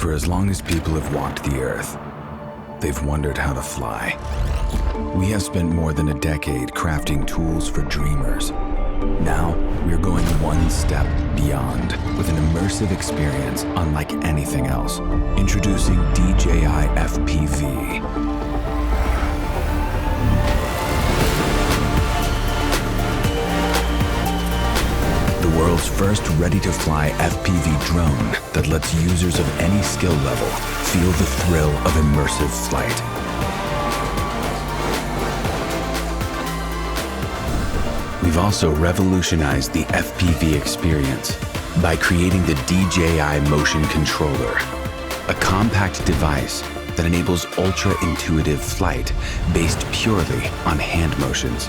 For as long as people have walked the earth, they've wondered how to fly. We have spent more than a decade crafting tools for dreamers. Now, we're going one step beyond with an immersive experience unlike anything else. Introducing DJI Fpv. The world's first ready-to-fly FPV drone that lets users of any skill level feel the thrill of immersive flight. We've also revolutionized the FPV experience by creating the DJI Motion Controller, a compact device that enables ultra-intuitive flight based purely on hand motions.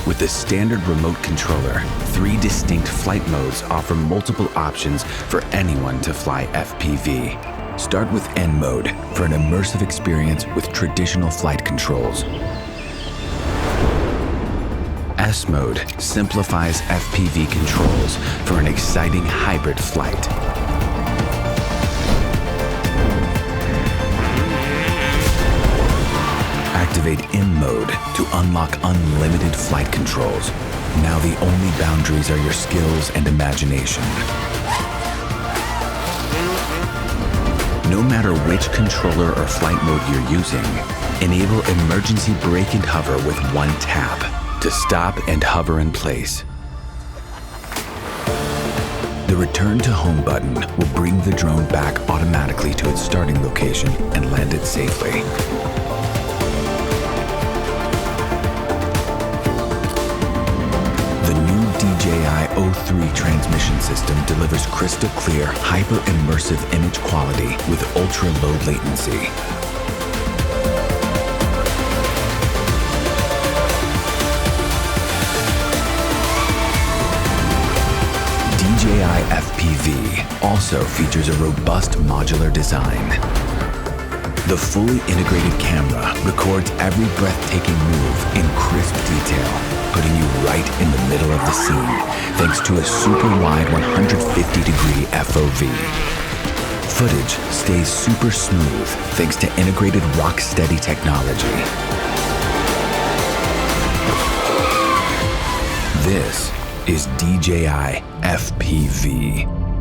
With the standard remote controller, 3 distinct flight modes offer multiple options for anyone to fly FPV. Start with N mode for an immersive experience with traditional flight controls. S mode simplifies FPV controls for an exciting hybrid flight. Activate M mode to unlock unlimited flight controls. Now the only boundaries are your skills and imagination. No matter which controller or flight mode you're using, enable emergency brake and hover with one tap to stop and hover in place. The Return to Home button will bring the drone back automatically to its starting location and land it safely. The new DJI O3 transmission system delivers crystal clear, hyper-immersive image quality with ultra-low latency. DJI Fpv also features a robust modular design. The fully integrated camera records every breathtaking move in crisp detail, putting you right in the middle of the scene thanks to a super wide 150-degree FOV. Footage stays super smooth thanks to integrated rock-steady technology. This is DJI Fpv.